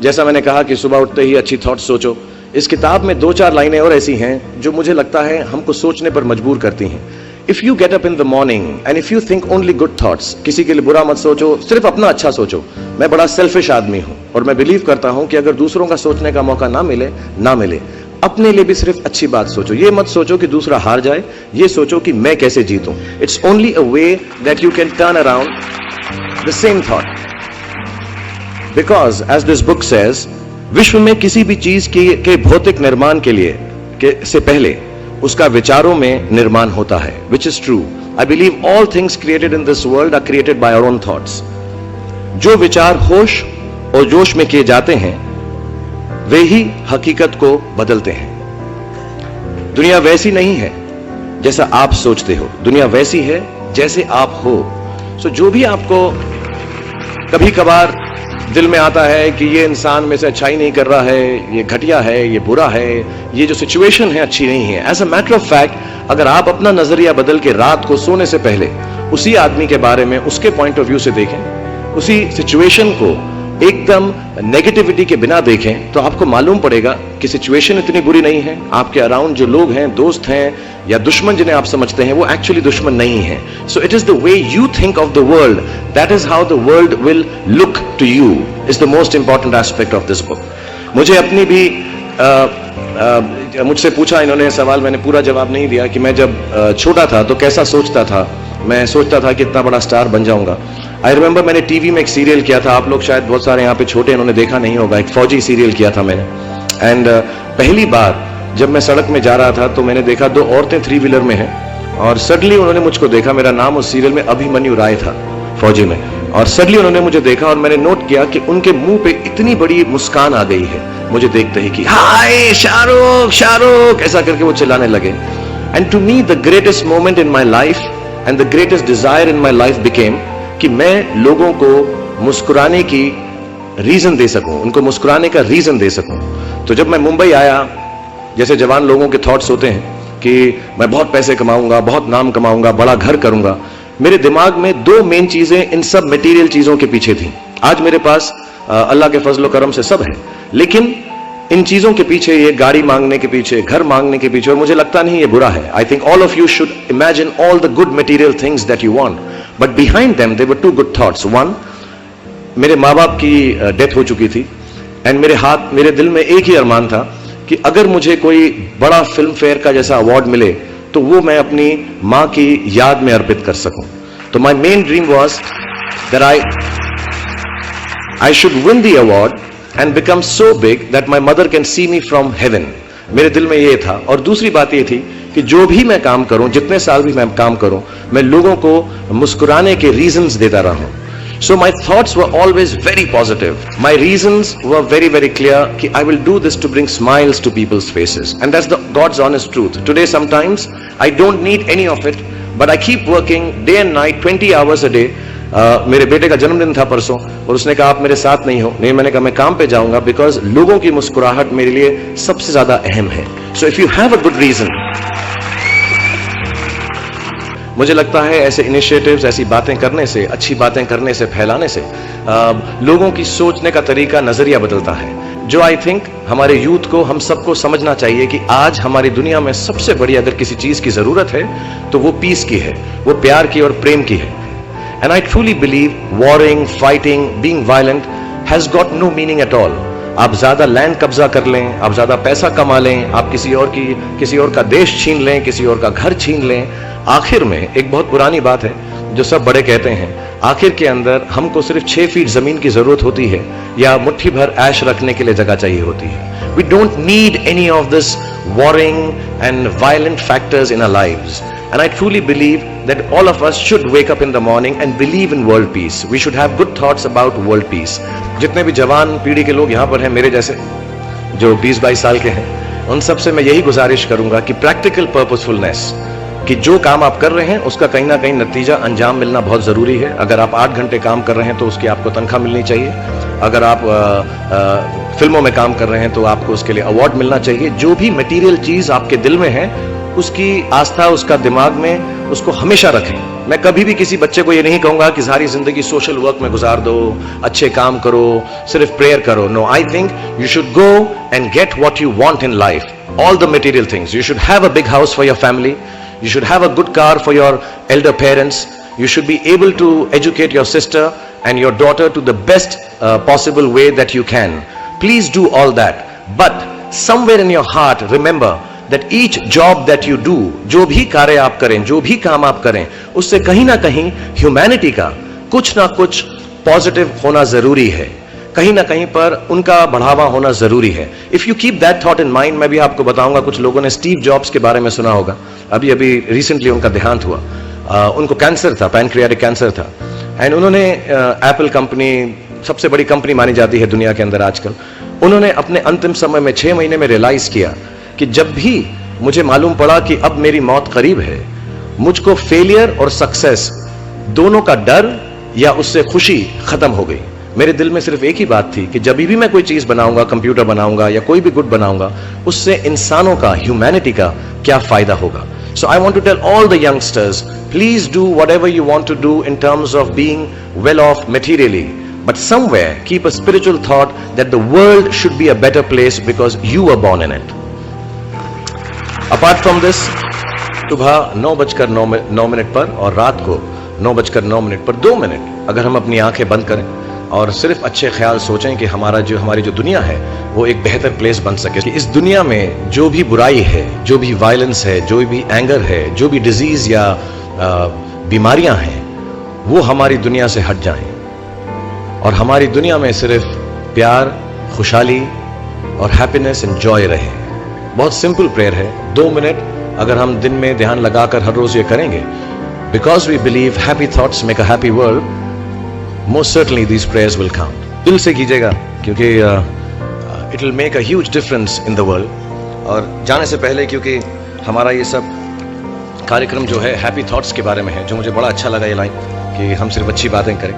जैसा मैंने कहा कि सुबह उठते ही अच्छी थॉट्स सोचो। इस किताब में 2-4 लाइनें और ऐसी हैं जो मुझे लगता है हमको सोचने पर मजबूर करती हैं। If you get up in the morning and if you think only good thoughts, किसी के लिए बुरा मत सोचो, सिर्फ अपना अच्छा सोचो। मैं बड़ा सेल्फिश आदमी हूं और मैं बिलीव करता हूं कि अगर दूसरों का सोचने का मौका ना मिले, अपने लिए भी सिर्फ अच्छी बात सोचो। ये मत सोचो कि दूसरा हार जाए, ये सोचो कि मैं कैसे जीतूं। It's only a way that you can turn around the same thought, because as this book says, विश्व में किसी भी चीज के भौतिक निर्माण से पहले उसका विचारों में निर्माण होता है, which is true. I believe all things created in this world are created by our own thoughts. जो विचार होश और जोश में किए जाते हैं वे ही हकीकत को बदलते हैं। दुनिया वैसी नहीं है जैसा आप सोचते हो, दुनिया वैसी है जैसे आप हो। सो जो भी आपको कभी कभार दिल में आता है कि ये इंसान में से अच्छाई नहीं कर रहा है, ये घटिया है, ये बुरा है, ये जो सिचुएशन है अच्छी नहीं है, as a matter of fact अगर आप अपना नजरिया बदल के रात को सोने से पहले उसी आदमी के बारे में उसके पॉइंट ऑफ व्यू से देखें, उसी सिचुएशन को एकदम नेगेटिविटी के बिना देखें, तो आपको मालूम पड़ेगा कि सिचुएशन इतनी बुरी नहीं है। आपके अराउंड जो लोग हैं, दोस्त हैं या दुश्मन जिन्हें आप समझते हैं, वो एक्चुअली दुश्मन नहीं है। So it is the way you think of the world, that is how the world will look to you, is the most important aspect of this book. मुझे अपनी भी मुझसे पूछा इन्होंने सवाल, मैंने पूरा जवाब नहीं दिया कि मैं जब छोटा था तो कैसा सोचता था। मैं सोचता था कि इतना बड़ा स्टार बन जाऊंगा। आई रिमेंबर मैंने टीवी में एक सीरियल किया था, आप लोग शायद बहुत सारे यहाँ पे छोटे इन्होंने देखा नहीं होगा, एक फौजी सीरियल किया था मैंने। एंड पहली बार जब मैं सड़क में जा रहा था तो मैंने देखा 2 औरतें 3 व्हीलर में हैं और सडनली उन्होंने मुझको देखा। मेरा नाम उस सीरियल में अभिमन्यु राय था फौजी में, और सडनली उन्होंने मुझे देखा और मैंने नोट किया कि उनके मुंह पे इतनी बड़ी मुस्कान आ गई है मुझे देखते ही कि हाय शाहरुख शाहरुख, ऐसा करके वो चिल्लाने लगे। And to me the greatest moment in my life and the greatest desire in my life became कि मैं लोगों को मुस्कुराने की रीजन दे सकूं, उनको मुस्कुराने का रीजन दे सकूं। तो जब मैं मुंबई आया, जैसे जवान लोगों के थॉट्स होते हैं कि मैं बहुत पैसे कमाऊंगा, बहुत नाम कमाऊंगा, बड़ा घर करूंगा, मेरे दिमाग में 2 मेन चीजें इन सब मटेरियल चीजों के पीछे थी। आज मेरे पास अल्लाह के फजल करम से सब है, लेकिन इन चीजों के पीछे, ये गाड़ी मांगने के पीछे, घर मांगने के पीछे, और मुझे लगता नहीं ये बुरा है। I think all of you should imagine all the good material things that you want, but behind them there were 2 good thoughts. One, मेरे माँ बाप की डेथ हो चुकी थी एंड मेरे दिल में एक ही अरमान था कि अगर मुझे कोई बड़ा फिल्म फेयर का जैसा अवार्ड मिले तो वो मैं अपनी माँ की याद में अर्पित कर सकूं। तो my main dream was that I should win the award and become so big that my mother can see me from heaven. मेरे दिल में ये था। और दूसरी बात ये थी कि जो भी मैं काम करूं, जितने साल भी मैं काम करूं, मैं लोगों को मुस्कुराने के रीजंस देता रहूं। So my thoughts were always very positive. My reasons were very, very clear कि I will do this to bring smiles to people's faces. And that's the God's honest truth. Today sometimes I don't need any of it, but I keep working day and night, 20 hours a day. मेरे बेटे का जन्मदिन था परसों और उसने कहा आप मेरे साथ नहीं हो। नहीं, मैंने कहा मैं काम पे जाऊंगा, बिकॉज लोगों की मुस्कुराहट मेरे लिए सबसे ज्यादा अहम है। So if you have a good reason, मुझे लगता है ऐसे इनिशिएटिव्स, ऐसी बातें करने से, अच्छी बातें करने से, फैलाने से लोगों की सोचने का तरीका, नजरिया बदलता है, जो आई थिंक हमारे यूथ को, हम सबको समझना चाहिए कि आज हमारी दुनिया में सबसे बड़ी अगर किसी चीज की जरूरत है तो वो पीस की है, वो प्यार की और प्रेम की है। And I truly believe warring, fighting, being violent has got no meaning at all. आप ज्यादा लैंड कब्जा कर लें, आप ज्यादा पैसा कमा लें, आप किसी और का देश छीन लें, किसी और का घर छीन लें, आखिर में एक बहुत पुरानी बात है जो सब बड़े कहते हैं, आखिर के अंदर हमको सिर्फ 6 फीट जमीन की जरूरत होती है या मुट्ठी भर ऐश रखने के लिए जगह चाहिए होती है। We don't need any of this warring and violent factors in our lives. And I truly believe that all of us should wake up in the morning and believe in world peace. We should have good thoughts about world peace. जितने भी जवान पीढ़ी के लोग यहाँ पर हैं, मेरे जैसे जो 20-22 साल के हैं, उन सब से मैं यही गुजारिश करूंगा कि प्रैक्टिकल पर्पसफुलनेस, कि जो काम आप कर रहे हैं उसका कहीं ना कहीं नतीजा, अंजाम मिलना बहुत जरूरी है। अगर आप 8 घंटे काम कर रहे हैं तो उसकी आपको तनख्वाह मिलनी चाहिए। अगर आप फिल्मों में काम कर रहे हैं तो आपको उसके लिए अवार्ड मिलना चाहिए। जो भी मटेरियल चीज आपके दिल में है उसकी आस्था, उसका दिमाग में, उसको हमेशा रखें। मैं कभी भी किसी बच्चे को ये नहीं कहूंगा कि सारी जिंदगी सोशल वर्क में गुजार दो, अच्छे काम करो, सिर्फ प्रेयर करो. No, I think you should go and get what you want in life. All the material things. You should have a big house for your family. You should have a good car for your elder parents. You should be able to educate your sister and your daughter to the best possible way that you can. Please do all that. But somewhere in your heart, remember that each job that you do, जो भी कार्य आप करें, जो भी काम आप करें, उससे कहीं ना कहीं humanity का कुछ ना कुछ positive होना जरूरी है. कहीं ना कहीं पर उनका बढ़ावा होना जरूरी है. If you keep that thought in mind, मैं भी आपको बताऊंगा, कुछ लोगों ने स्टीव जॉब्स के बारे में सुना होगा. अभी रिसेंटली उनका देहांत हुआ. उनको कैंसर था, पैनक्रियाटिक कैंसर था. एंड उन्होंने एप्पल कंपनी, सबसे बड़ी कंपनी मानी जाती है दुनिया के अंदर आजकल, उन्होंने अपने अंतिम समय में 6 महीने में रियलाइज किया कि जब भी मुझे मालूम पड़ा कि अब मेरी मौत करीब है, मुझको फेलियर और सक्सेस दोनों का डर या उससे खुशी खत्म हो गई. मेरे दिल में सिर्फ एक ही बात थी कि जब भी मैं कोई चीज बनाऊंगा, कंप्यूटर बनाऊंगा या कोई भी गुड बनाऊंगा, उससे इंसानों का, ह्यूमैनिटी का क्या फायदा होगा. So I want to tell all the youngsters, please do whatever you want to do in terms of being well off materially, but somewhere keep a spiritual thought that the world should be a better place because you are born in it. Apart from this, सुबह 9:09 पर और रात को 9:09 पर 2 minute अगर हम अपनी आंखें बंद करें और सिर्फ अच्छे ख्याल सोचें कि हमारी जो दुनिया है वो एक बेहतर प्लेस बन सके. इस दुनिया में जो भी बुराई है, जो भी वायलेंस है, जो भी एंगर है, जो भी डिजीज या बीमारियां हैं, वो हमारी दुनिया से हट जाएं और हमारी दुनिया में सिर्फ प्यार, खुशहाली और हैप्पीनेस एंड जॉय रहे. बहुत सिंपल प्रेयर है. 2 मिनट अगर हम दिन में ध्यान लगाकर हर रोज ये करेंगे, because we believe happy thoughts make a happy world, most certainly these prayers will count. दिल से कीजिएगा क्योंकि it will make a huge difference in the world. और जाने से पहले, क्योंकि हमारा ये सब कार्यक्रम जो है हैप्पी थॉट्स के बारे में है, जो मुझे बड़ा अच्छा लगा ये लाइन कि हम सिर्फ अच्छी बातें करें.